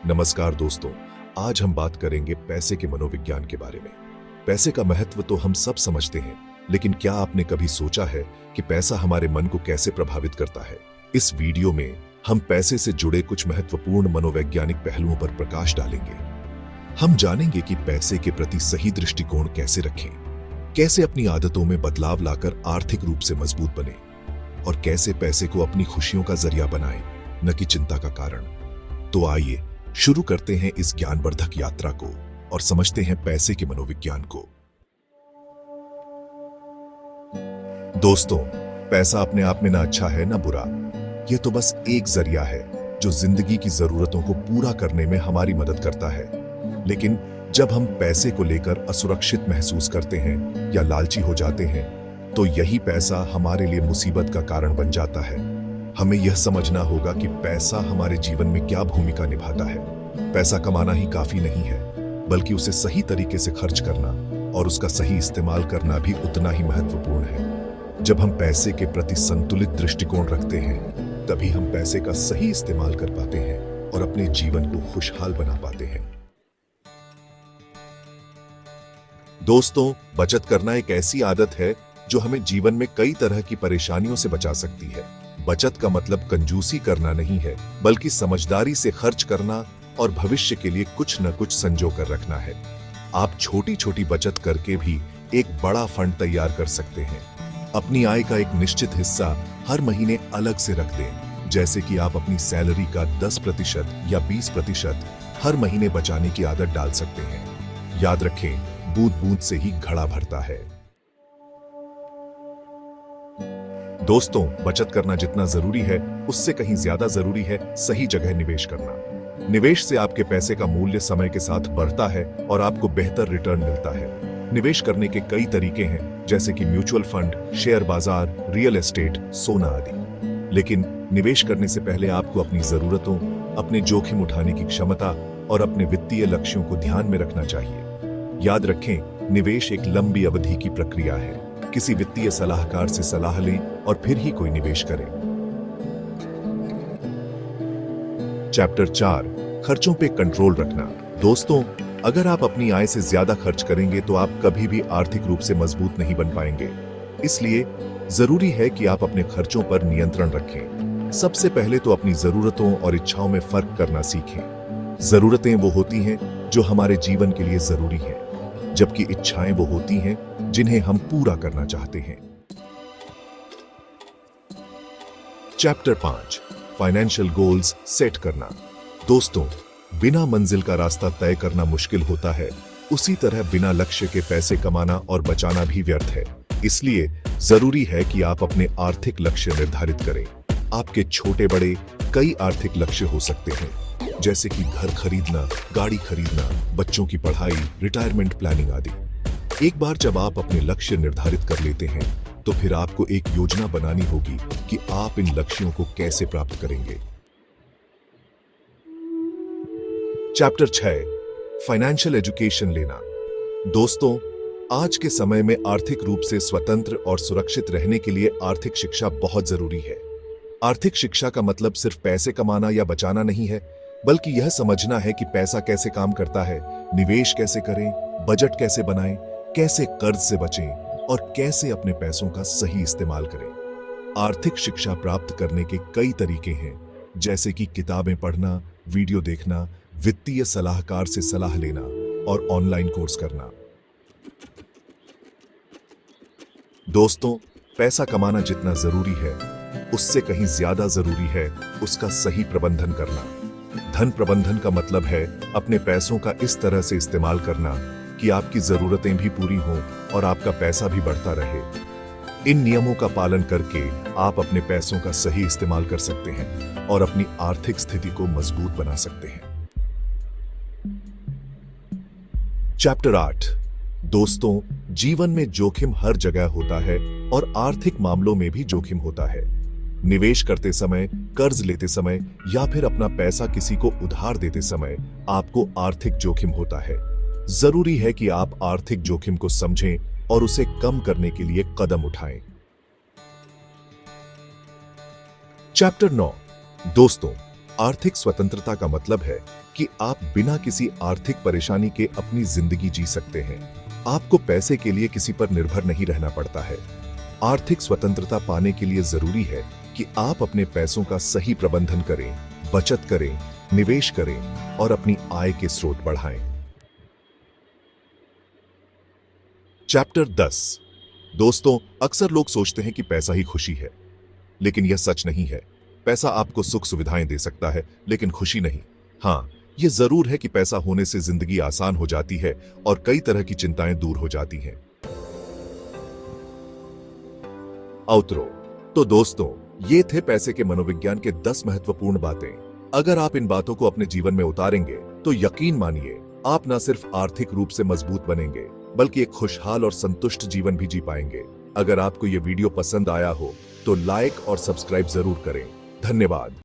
नमस्कार दोस्तों, आज हम बात करेंगे पैसे के मनोविज्ञान के बारे में। पैसे का महत्व तो हम सब समझते हैं, लेकिन क्या आपने कभी सोचा है कि पैसा हमारे मन को कैसे प्रभावित करता है? इस वीडियो में हम पैसे से जुड़े कुछ महत्वपूर्ण मनोवैज्ञानिक पहलुओं पर प्रकाश डालेंगे। हम जानेंगे कि पैसे के प्रति सही दृष्टिकोण कैसे रखें, कैसे अपनी आदतों में बदलाव लाकर आर्थिक रूप से मजबूत बने और कैसे पैसे को अपनी खुशियों का जरिया बनाएं, न कि चिंता का कारण। तो आइए शुरू करते हैं इस ज्ञानवर्धक यात्रा को और समझते हैं पैसे के मनोविज्ञान को। दोस्तों, पैसा अपने आप में ना अच्छा है ना बुरा, यह तो बस एक जरिया है जो जिंदगी की जरूरतों को पूरा करने में हमारी मदद करता है। लेकिन जब हम पैसे को लेकर असुरक्षित महसूस करते हैं या लालची हो जाते हैं, तो यही पैसा हमारे लिए मुसीबत का कारण बन जाता है। हमें यह समझना होगा कि पैसा हमारे जीवन में क्या भूमिका निभाता है। पैसा कमाना ही काफी नहीं है, बल्कि उसे सही तरीके से खर्च करना और उसका सही इस्तेमाल करना भी उतना ही महत्वपूर्ण है। जब हम पैसे के प्रति संतुलित दृष्टिकोण रखते हैं, तभी हम पैसे का सही इस्तेमाल कर पाते हैं और अपने जीवन को खुशहाल बना पाते हैं। दोस्तों, बचत करना एक ऐसी आदत है जो हमें जीवन में कई तरह की परेशानियों से बचा सकती है। बचत का मतलब कंजूसी करना नहीं है, बल्कि समझदारी से खर्च करना और भविष्य के लिए कुछ न कुछ संजो कर रखना है। आप छोटी छोटी बचत करके भी एक बड़ा फंड तैयार कर सकते हैं। अपनी आय का एक निश्चित हिस्सा हर महीने अलग से रख दें, जैसे कि आप अपनी सैलरी का 10% या 20% हर महीने बचाने की आदत डाल सकते हैं। याद रखें, बूंद बूंद से ही घड़ा भरता है। दोस्तों, बचत करना जितना जरूरी है, उससे कहीं ज्यादा जरूरी है सही जगह निवेश करना। निवेश से आपके पैसे का मूल्य समय के साथ बढ़ता है और आपको बेहतर रिटर्न मिलता है। निवेश करने के कई तरीके हैं, जैसे कि म्यूचुअल फंड, शेयर बाजार, रियल एस्टेट, सोना आदि। लेकिन निवेश करने से पहले आपको अपनी जरूरतों, अपने जोखिम उठाने की क्षमता और अपने वित्तीय लक्ष्यों को ध्यान में रखना चाहिए। याद रखें, निवेश एक लंबी अवधि की प्रक्रिया है। किसी वित्तीय सलाहकार से सलाह लें और फिर ही कोई निवेश करें। चैप्टर 4, खर्चों पे कंट्रोल रखना। दोस्तों, अगर आप अपनी आय से ज्यादा खर्च करेंगे तो आप कभी भी आर्थिक रूप से मजबूत नहीं बन पाएंगे। इसलिए जरूरी है कि आप अपने खर्चों पर नियंत्रण रखें। सबसे पहले तो अपनी जरूरतों और इच्छाओं में फर्क करना सीखें। जरूरतें वो होती हैं जो हमारे जीवन के लिए जरूरी हैं, जबकि इच्छाएं वो होती हैं जिन्हें हम पूरा करना चाहते हैं। चैप्टर 5, फाइनेंशियल गोल्स सेट करना। दोस्तों, बिना मंजिल का रास्ता तय करना मुश्किल होता है, उसी तरह बिना लक्ष्य के पैसे कमाना और बचाना भी व्यर्थ है। इसलिए जरूरी है कि आप अपने आर्थिक लक्ष्य निर्धारित करें। आपके छोटे बड़े कई आर्थिक लक्ष्य हो सकते हैं, जैसे कि घर खरीदना, गाड़ी खरीदना, बच्चों की पढ़ाई, रिटायरमेंट प्लानिंग आदि। एक बार जब आप अपने लक्ष्य निर्धारित कर लेते हैं, तो फिर आपको एक योजना बनानी होगी कि आप इन लक्ष्यों को कैसे प्राप्त करेंगे। चैप्टर 6, फाइनेंशियल एजुकेशन लेना। दोस्तों, आज के समय में आर्थिक रूप से स्वतंत्र और सुरक्षित रहने के लिए आर्थिक शिक्षा बहुत जरूरी है। आर्थिक शिक्षा का मतलब सिर्फ पैसे कमाना या बचाना नहीं है, बल्कि यह समझना है कि पैसा कैसे काम करता है, निवेश कैसे करें, बजट कैसे बनाएं, कैसे कर्ज से बचें और कैसे अपने पैसों का सही इस्तेमाल करें। आर्थिक शिक्षा प्राप्त करने के कई तरीके हैं, जैसे कि किताबें पढ़ना, वीडियो देखना, वित्तीय सलाहकार से सलाह लेना और ऑनलाइन कोर्स करना। दोस्तों, पैसा कमाना जितना जरूरी है, उससे कहीं ज्यादा जरूरी है उसका सही प्रबंधन करना। धन प्रबंधन का मतलब है अपने पैसों का इस तरह से इस्तेमाल करना कि आपकी जरूरतें भी पूरी हों और आपका पैसा भी बढ़ता रहे। इन नियमों का पालन करके आप अपने पैसों का सही इस्तेमाल कर सकते हैं और अपनी आर्थिक स्थिति को मजबूत बना सकते हैं। चैप्टर 8, दोस्तों, जीवन में जोखिम हर जगह होता है और आर्थिक मामलों में भी जोखिम होता है। निवेश करते समय, कर्ज लेते समय या फिर अपना पैसा किसी को उधार देते समय आपको आर्थिक जोखिम होता है। जरूरी है कि आप आर्थिक जोखिम को समझें और उसे कम करने के लिए कदम उठाएं। चैप्टर 9, दोस्तों, आर्थिक स्वतंत्रता का मतलब है कि आप बिना किसी आर्थिक परेशानी के अपनी जिंदगी जी सकते हैं। आपको पैसे के लिए किसी पर निर्भर नहीं रहना पड़ता है। आर्थिक स्वतंत्रता पाने के लिए जरूरी है कि आप अपने पैसों का सही प्रबंधन करें, बचत करें, निवेश करें और अपनी आय के स्रोत बढ़ाएं। चैप्टर 10। दोस्तों, अक्सर लोग सोचते हैं कि पैसा ही खुशी है, लेकिन यह सच नहीं है। पैसा आपको सुख सुविधाएं दे सकता है, लेकिन खुशी नहीं। हाँ, यह जरूर है कि पैसा होने से जिंदगी आसान हो जाती है और कई तरह की चिंताएं दूर हो जाती हैं। आउटरो। तो दोस्तों, ये थे पैसे के मनोविज्ञान के 10 महत्वपूर्ण बातें। अगर आप इन बातों को अपने जीवन में उतारेंगे तो यकीन मानिए, आप न सिर्फ आर्थिक रूप से मजबूत बनेंगे, बल्कि एक खुशहाल और संतुष्ट जीवन भी जी पाएंगे। अगर आपको यह वीडियो पसंद आया हो तो लाइक और सब्सक्राइब जरूर करें। धन्यवाद।